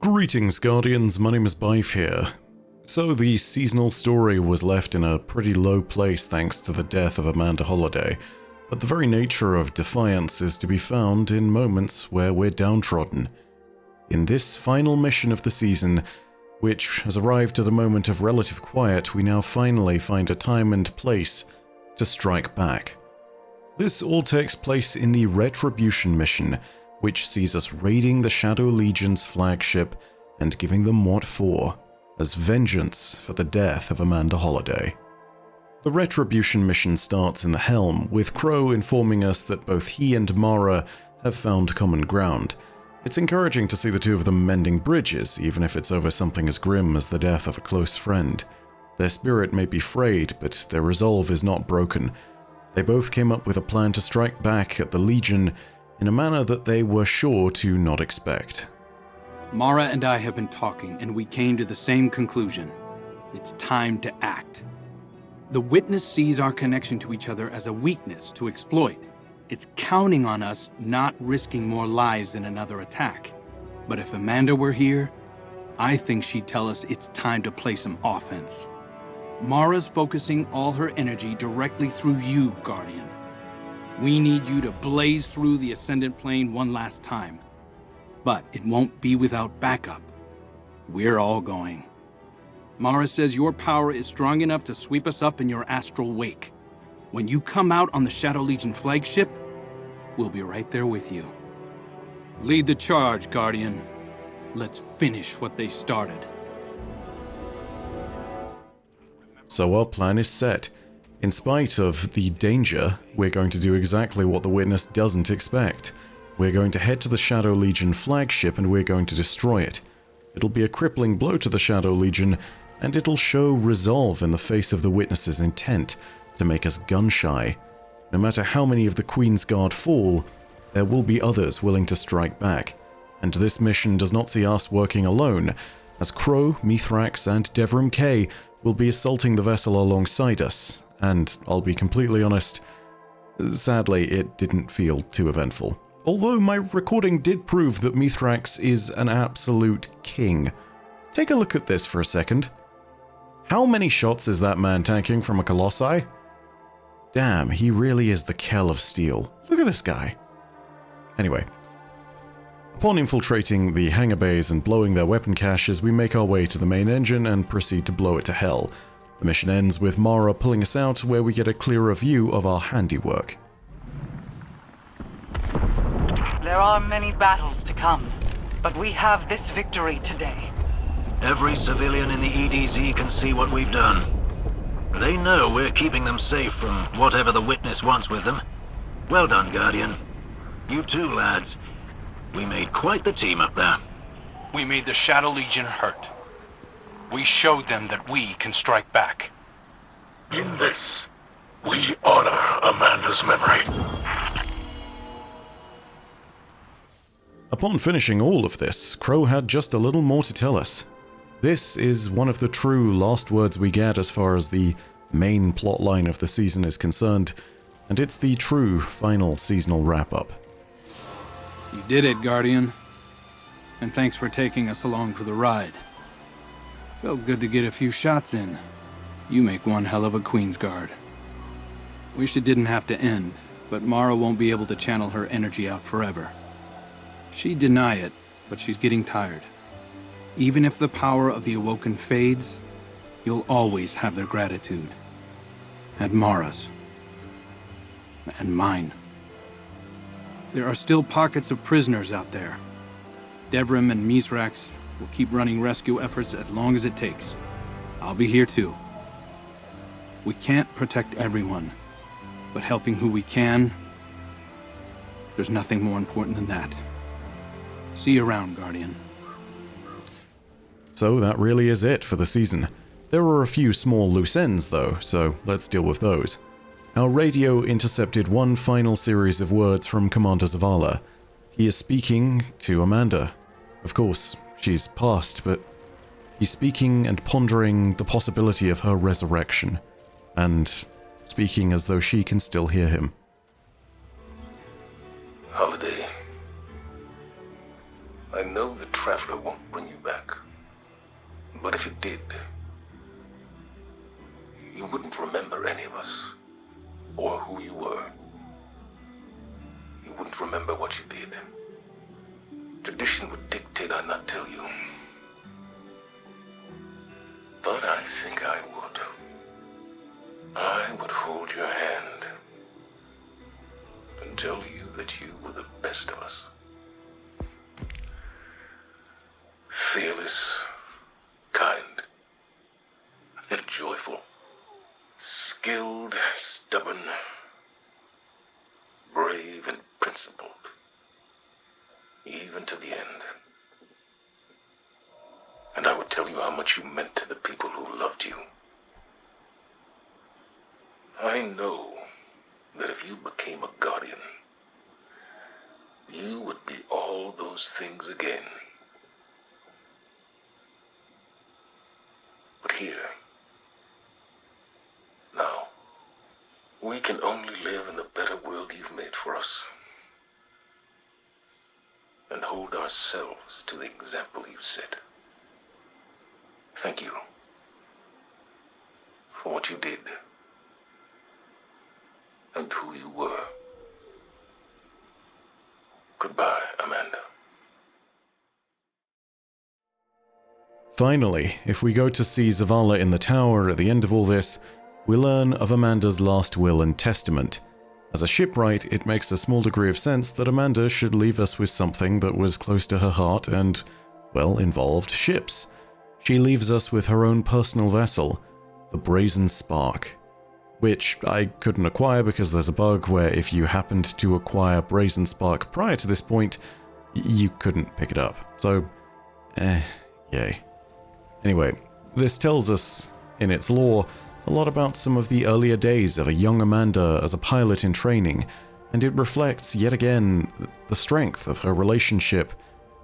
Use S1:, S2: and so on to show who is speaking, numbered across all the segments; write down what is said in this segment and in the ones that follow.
S1: Greetings, Guardians, my name is Bife here. So the seasonal story was left in a pretty low place thanks to the death of Amanda Holliday, but the very nature of Defiance is to be found in moments where we're downtrodden. In this final mission of the season, which has arrived at a moment of relative quiet, we now finally find a time and place to strike back. This all takes place in the Retribution mission, which sees us raiding the Shadow Legion's flagship and giving them what for, as vengeance for the death of Amanda Holliday. The Retribution mission starts in the helm, with Crow informing us that both he and Mara have found common ground. It's encouraging to see the two of them mending bridges, even if it's over something as grim as the death of a close friend. Their spirit may be frayed, but their resolve is not broken. They both came up with a plan to strike back at the Legion in a manner that they were sure to not expect.
S2: Mara and I have been talking, and we came to the same conclusion. It's time to act. The Witness sees our connection to each other as a weakness to exploit. It's counting on us not risking more lives in another attack. But if Amanda were here, I think she'd tell us it's time to play some offense. Mara's focusing all her energy directly through you, Guardian. We need you to blaze through the Ascendant Plane one last time. But it won't be without backup. We're all going. Mara says your power is strong enough to sweep us up in your astral wake. When you come out on the Shadow Legion flagship, we'll be right there with you. Lead the charge, Guardian. Let's finish what they started.
S1: So our plan is set. In spite of the danger, we're going to do exactly what the Witness doesn't expect. We're going to head to the Shadow Legion flagship and we're going to destroy it. It'll be a crippling blow to the Shadow Legion, and it'll show resolve in the face of the Witness's intent to make us gun-shy. No matter how many of the Queen's Guard fall, there will be others willing to strike back. And this mission does not see us working alone, as Crow, Mithrax and Devrim Kay will be assaulting the vessel alongside us, and I'll be completely honest, sadly it didn't feel too eventful. Although my recording did prove that Mithrax is an absolute king. Take a look at this for a second. How many shots is that man tanking from a Colossi? Damn, he really is the Kell of Steel. Look at this guy. Anyway, upon infiltrating the hangar bays and blowing their weapon caches, we make our way to the main engine and proceed to blow it to hell. The mission ends with Mara pulling us out, where we get a clearer view of our handiwork.
S3: There are many battles to come, but we have this victory today.
S4: Every civilian in the EDZ can see what we've done. They know we're keeping them safe from whatever the Witness wants with them. Well done, Guardian. You too, lads. We made quite the team up there.
S5: We made the Shadow Legion hurt. We showed them that we can strike back.
S6: In this, we honor Amanda's memory.
S1: Upon finishing all of this, Crow had just a little more to tell us. This is one of the true last words we get as far as the main plotline of the season is concerned, and it's the true final seasonal wrap-up.
S2: You did it, Guardian. And thanks for taking us along for the ride. Felt good to get a few shots in. You make one hell of a Queen's Guard. Wish it didn't have to end, but Mara won't be able to channel her energy out forever. She'd deny it, but she's getting tired. Even if the power of the Awoken fades, you'll always have their gratitude. And Mara's. And mine. There are still pockets of prisoners out there. Devrim and Mithrax will keep running rescue efforts as long as it takes. I'll be here too. We can't protect everyone, but helping who we can, there's nothing more important than that. See you around, Guardian.
S1: So that really is it for the season. There are a few small loose ends though, so let's deal with those. Our radio intercepted one final series of words from Commander Zavala. He is speaking to Amanda. Of course, she's passed, but he's speaking and pondering the possibility of her resurrection, and speaking as though she can still hear him.
S6: Holliday, I know the Traveler won't bring you But if you did, you wouldn't remember any of us, or who you were. You wouldn't remember what you did. Tradition would dictate I not tell you. But I think I would. I would hold your hand and tell you that you were the best of us. Fearless, kind, and joyful. Skilled, stubborn, brave, and principled. Even to the end. And I would tell you how much you meant to the people who loved you. I know that if you became a guardian, you would be all those things again. But here, now, we can only live in the better world you've made for us. And hold ourselves to the example you set. Thank you for what you did and who you were. Goodbye, Amanda.
S1: Finally, if we go to see Zavala in the tower at the end of all this, we learn of Amanda's last will and testament. As a shipwright, it makes a small degree of sense that Amanda should leave us with something that was close to her heart and, well, involved ships. She leaves us with her own personal vessel, the Brazen Spark, which I couldn't acquire because there's a bug where if you happened to acquire Brazen Spark prior to this point, you couldn't pick it up. So, yay. Anyway, this tells us, in its lore, a lot about some of the earlier days of a young Amanda as a pilot in training, and it reflects, yet again, the strength of her relationship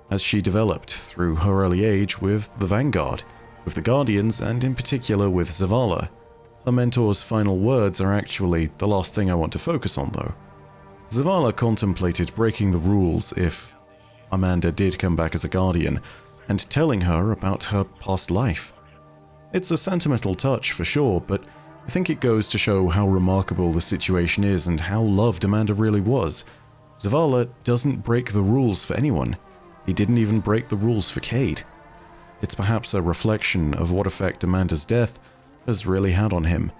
S1: as she developed through her early age with the Vanguard, with the Guardians, and in particular with Zavala. Her mentor's final words are actually the last thing I want to focus on, though. Zavala contemplated breaking the rules if Amanda did come back as a Guardian, and telling her about her past life. It's a sentimental touch for sure, but I think it goes to show how remarkable the situation is and how loved Amanda really was. Zavala doesn't break the rules for anyone. He didn't even break the rules for Cade. It's perhaps a reflection of what effect Amanda's death has really had on him.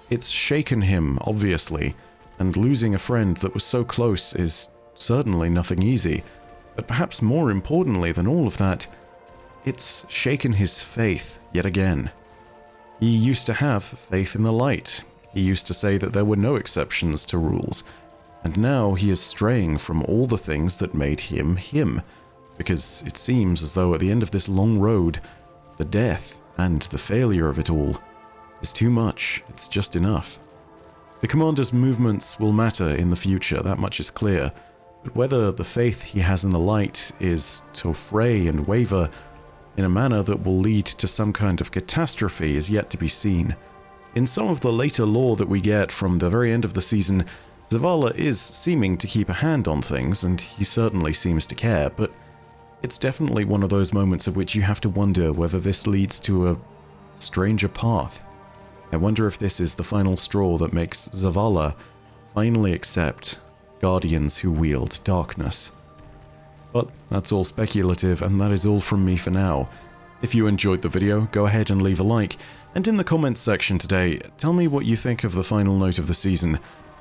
S1: It's shaken him, obviously, and losing a friend that was so close is certainly nothing easy. But perhaps more importantly than all of that, it's shaken his faith yet again. He used to have faith in the light. He used to say that there were no exceptions to rules. And now he is straying from all the things that made him him. Because it seems as though at the end of this long road, the death and the failure of it all is too much. It's just enough. The commander's movements will matter in the future, that much is clear. But whether the faith he has in the light is to fray and waver in a manner that will lead to some kind of catastrophe is yet to be seen. In some of the later lore that we get from the very end of the season, Zavala is seeming to keep a hand on things, and he certainly seems to care, but it's definitely one of those moments at which you have to wonder whether this leads to a stranger path. I wonder if this is the final straw that makes Zavala finally accept Guardians who wield darkness. But that's all speculative, and that is all from me for now. If you enjoyed the video, go ahead and leave a like, and in the comments section today, tell me what you think of the final note of the season.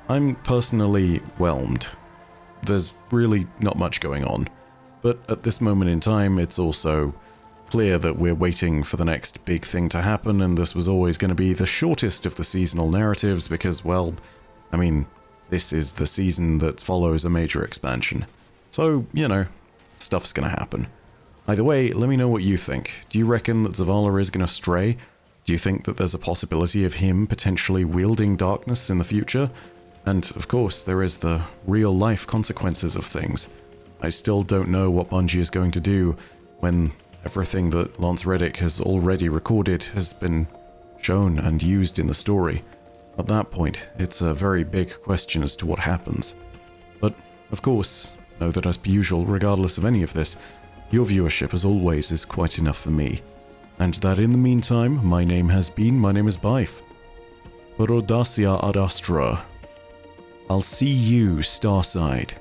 S1: I'm personally whelmed. There's really not much going on, but at this moment in time, it's also clear that we're waiting for the next big thing to happen, and this was always going to be the shortest of the seasonal narratives because, well, I mean, this is the season that follows a major expansion. So, you know, stuff's gonna happen. Either way, let me know what you think. Do you reckon that Zavala is gonna stray? Do you think that there's a possibility of him potentially wielding darkness in the future? And, of course, there is the real-life consequences of things. I still don't know what Bungie is going to do when everything that Lance Reddick has already recorded has been shown and used in the story. At that point, it's a very big question as to what happens. But, of course, know that as per usual, regardless of any of this, your viewership as always is quite enough for me. And that in the meantime, my name is Bife. Perodacia ad Astra. I'll see you, Starside.